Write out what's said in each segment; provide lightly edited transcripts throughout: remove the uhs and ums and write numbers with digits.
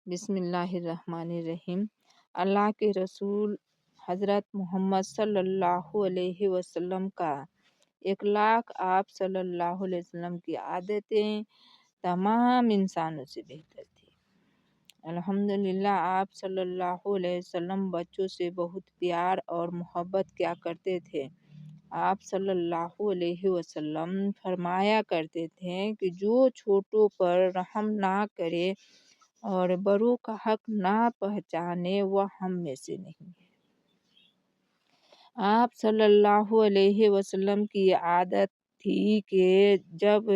बिस्मिल्लाहिर्रहमानिर्रहीम। अल्लाह के रसूल हज़रत मोहम्मद सल्लल्लाहु अलैहि वसल्लम का इखलाक आप सल्लल्लाहु अलैहि वसल्लम की आदतें तमाम इंसानों से बेहतर थी। अल्हम्दुलिल्लाह आप सल्लल्लाहु अलैहि वसल्लम बच्चों से बहुत प्यार और मोहब्बत किया करते थे। आप सल्लल्लाहु अलैहि वसल्लम फरमाया करते थे कि जो छोटों पर रहम ना करे और बड़ों का हक ना पहचाने वह हम में से नहीं है। आप सल्लल्लाहु अलैहि वसल्लम की आदत थी कि जब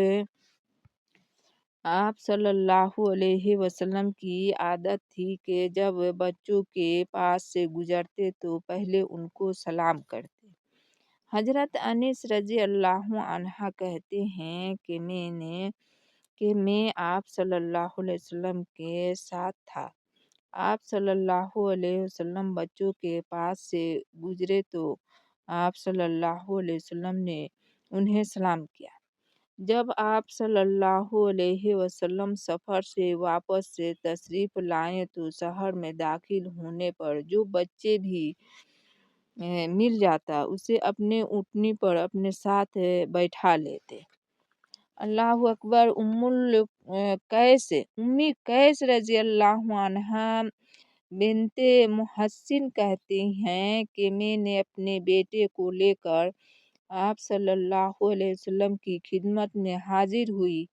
आप सल्लल्लाहु अलैहि वसल्लम की आदत थी कि जब बच्चों के पास से गुजरते तो पहले उनको सलाम करते। हजरत अनीस रजी अल्लाह अन्हा कहते हैं कि मैं आप सल्लल्लाहु अलैहि वसल्लम के साथ था। आप सल्लल्लाहु अलैहि वसल्लम बच्चों के पास से गुजरे तो आप सल्लल्लाहु अलैहि वसल्लम ने उन्हें सलाम किया। जब आप सल्लल्लाहु अलैहि वसल्लम सफ़र से वापस से तशरीफ़ लाए तो शहर में दाखिल होने पर जो बच्चे भी मिल जाता उसे अपने ऊँटनी पर अपने साथ बैठा लेते। अल्लाहु अकबर। उम्मी कैस रजी अल्लाह अन्हा बिनते मुहस्सिन कहती हैं कि मैंने अपने बेटे को लेकर आप सल्लल्लाहु अलैहि वसल्लम की खिदमत में हाजिर हुई।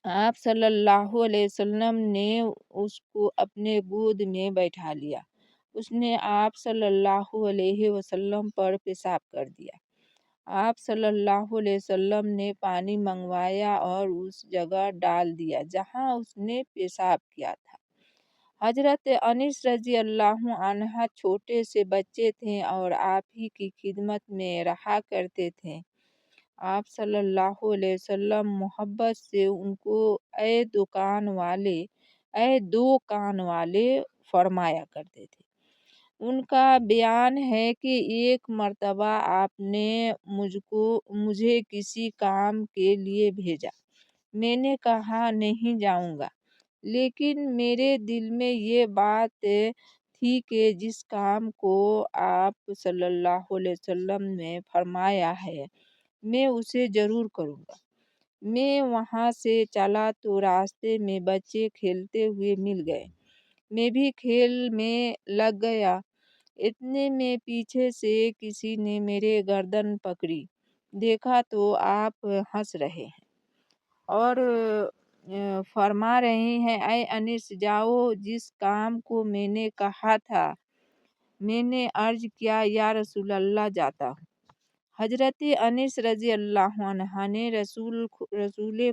आप सल्लल्लाहु अलैहि वसल्लम ने उसको अपने गोद में बैठा लिया। उसने आप सल्लल्लाहु अलैहि वसल्लम पर पेशाब कर दिया। आप सल्लल्लाहु अलैहि वसल्लम ने पानी मंगवाया और उस जगह डाल दिया जहां उसने पेशाब किया था। हजरत अनीस रजी अल्लाह अन्हा छोटे से बच्चे थे और आप ही की खिदमत में रहा करते थे। आप सल्लल्लाहु अलैहि वसल्लम मोहब्बत से उनको ऐ दो कान वाले फरमाया करते थे। उनका बयान है कि एक मर्तबा आपने मुझे किसी काम के लिए भेजा। मैंने कहा नहीं जाऊंगा, लेकिन मेरे दिल में ये बात थी कि जिस काम को आप सल्लल्लाहु अलैहि वसल्लम ने फरमाया है मैं उसे ज़रूर करूँगा। मैं वहाँ से चला तो रास्ते में बच्चे खेलते हुए मिल गए। मैं भी खेल में लग गया। इतने में पीछे से किसी ने मेरे गर्दन पकड़ी। देखा तो आप हंस रहे हैं और फरमा रहे हैं, ऐ अनीस जाओ, जिस काम को मैंने कहा था। मैंने अर्ज किया, या रसूल अल्लाह, जाता हूँ। हजरत अनीस रजी अल्लाह अन्हा ने रसूल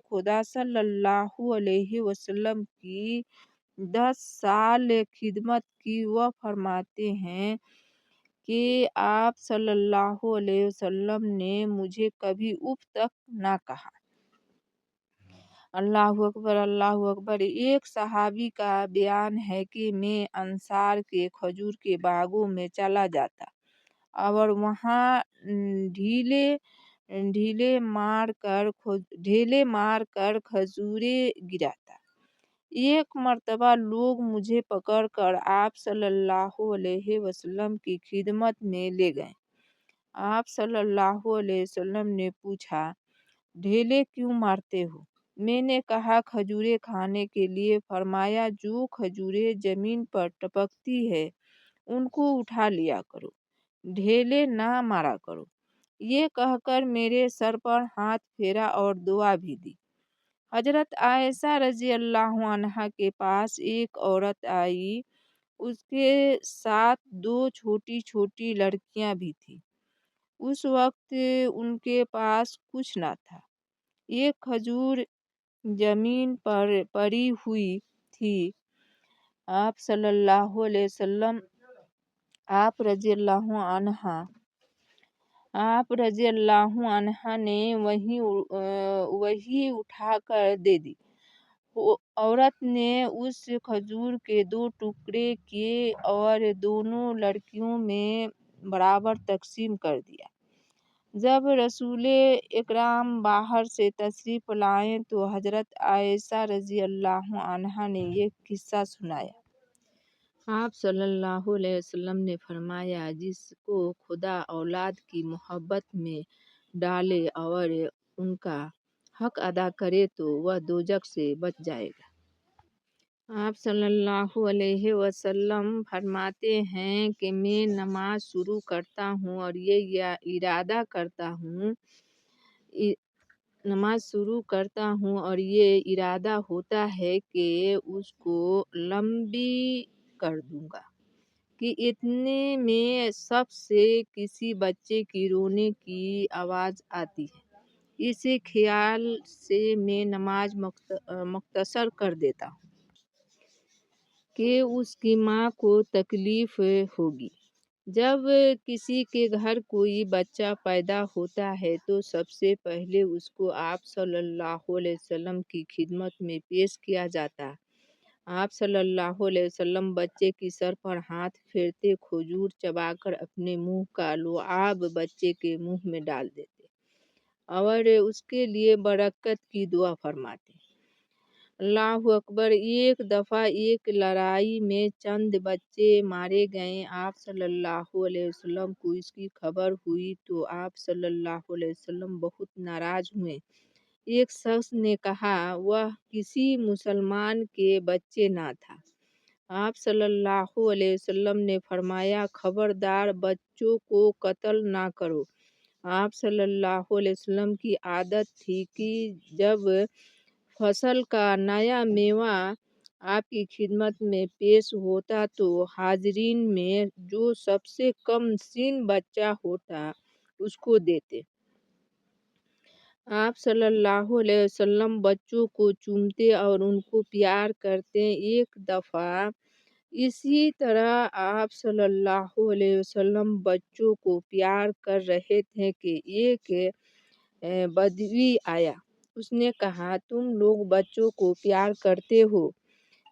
खुदा सल्लल्लाहु अलैहि वसल्लम की 10 साल खिदमत की। वह फरमाते हैं कि आप सल्लल्लाहु अलैहि वसल्लम ने मुझे कभी उफ तक ना कहा। अल्लाहु अकबर, अल्लाहु अकबर। एक सहाबी का बयान है कि मैं अंसार के खजूर के बागों में चला जाता और वहाँ ढेले मार कर खजूरें गिराता। एक मर्तबा लोग मुझे पकड़कर आप सल्लल्लाहु अलैहि वसल्लम की खिदमत में ले गए। आप सल्लल्लाहु अलैहि वसल्लम ने पूछा, ढेले क्यों मारते हो? मैंने कहा, खजूरें खाने के लिए। फरमाया, जो खजूरें जमीन पर टपकती है उनको उठा लिया करो, ढेले ना मारा करो। ये कहकर मेरे सर पर हाथ फेरा और दुआ भी दी। हजरत आयशा रजी अल्लाह अन्हा के पास एक औरत आई। उसके साथ 2 छोटी छोटी लड़कियां भी थी। उस वक्त उनके पास कुछ न था। एक खजूर जमीन पर पड़ी हुई थी। आप सल्लल्लाहु अलैहि वसल्लम आप रजी अल्लाह अन्हा ने वही उठाकर दे दी। औरत ने उस खजूर के 2 टुकड़े किए और दोनों लड़कियों में बराबर तकसीम कर दिया। جب رسول اکرام باہر سے تشریف لائے تو حضرت عائشہ رضی اللہ عنہا نے یہ قصہ سنایا۔ آپ صلی اللہ علیہ وسلم نے فرمایا، جس کو خدا اولاد کی محبت میں ڈالے اور ان کا حق ادا کرے تو وہ دوزخ سے بچ جائے گا۔ آپ صلی اللہ علیہ وسلم فرماتے ہیں کہ میں نماز شروع کرتا ہوں اور یہ ارادہ ہوتا ہے کہ اس کو لمبی کر دوں گا کہ اتنے میں سب سے کسی بچے کی رونے کی آواز آتی ہے۔ اسی خیال سے میں نماز مختصر کر دیتا ہوں کہ اس کی ماں کو تکلیف ہوگی۔ جب کسی کے گھر کوئی بچہ پیدا ہوتا ہے تو سب سے پہلے اس کو آپ صلی اللہ علیہ وسلم کی خدمت میں پیش کیا جاتا ہے۔ آپ صلی اللہ علیہ وسلم بچے کی سر پر ہاتھ پھیرتے، کھجور چبا کر اپنے منہ کا لعاب بچے کے منہ میں ڈال دیتے اور اس کے لیے برکت کی دعا فرماتے۔ اللہ اکبر۔ ایک دفعہ ایک لڑائی میں چند بچے مارے گئے۔ آپ صلی اللہ علیہ وسلم کو اس کی خبر ہوئی تو آپ صلی اللہ علیہ وسلم بہت ناراض ہوئے۔ ایک شخص نے کہا، وہ کسی مسلمان کے بچے نہ تھا۔ آپ صلی اللہ علیہ وسلم نے فرمایا، خبردار، بچوں کو قتل نہ کرو۔ آپ صلی اللہ علیہ وسلم کی عادت تھی کہ جب فصل کا نیا میوہ آپ کی خدمت میں پیش ہوتا تو حاضرین میں جو سب سے کم سن بچہ ہوتا اس کو دیتے۔ آپ صلی اللہ علیہ وسلم بچوں کو چومتے اور ان کو پیار کرتے۔ ایک دفعہ اسی طرح آپ صلی اللہ علیہ وسلم بچوں کو پیار کر رہے تھے کہ ایک بدوی آیا۔ اس نے کہا، تم لوگ بچوں کو پیار کرتے ہو،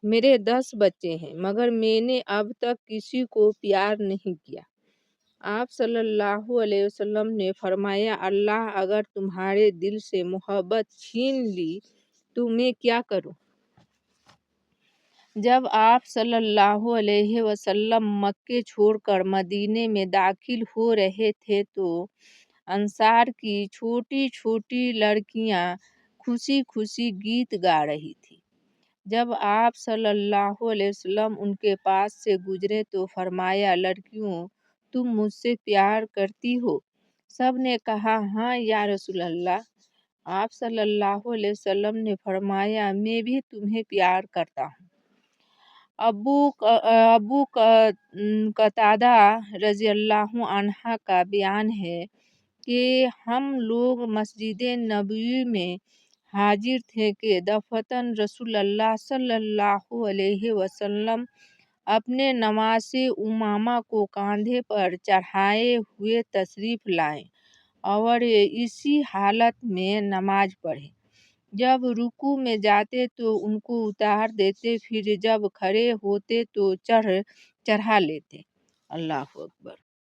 میرے 10 بچے ہیں مگر میں نے اب تک کسی کو پیار نہیں کیا۔ آپ صلی اللہ علیہ وسلم نے فرمایا، اللہ اگر تمہارے دل سے محبت چھین لی تو میں کیا کروں؟ جب آپ صلی اللہ علیہ وسلم مکہ چھوڑ کر مدینے میں داخل ہو رہے تھے تو انصار کی چھوٹی چھوٹی لڑکیاں خوشی خوشی گیت گا رہی تھیں۔ جب آپ صلی اللہ علیہ وسلم ان کے پاس سے گزرے تو فرمایا، لڑکیوں، تم مجھ سے پیار کرتی ہو؟ سب نے کہا، ہاں یا رسول اللہ۔ آپ صلی اللہ علیہ وسلم نے فرمایا، میں بھی تمہیں پیار کرتا ہوں۔ ابو قتادہ رضی اللہ عنہ کا بیان ہے کہ ہم لوگ مسجد نبوی میں حاضر تھے کہ دفعتاً رسول اللہ صلی اللہ علیہ وسلم اپنے نواسے امامہ کو کاندھے پر چڑھائے ہوئے تشریف لائے اور اسی حالت میں نماز پڑھے۔ جب رکوع میں جاتے تو ان کو اتار دیتے، پھر جب کھڑے ہوتے تو چڑھا لیتے۔ اللہ اکبر۔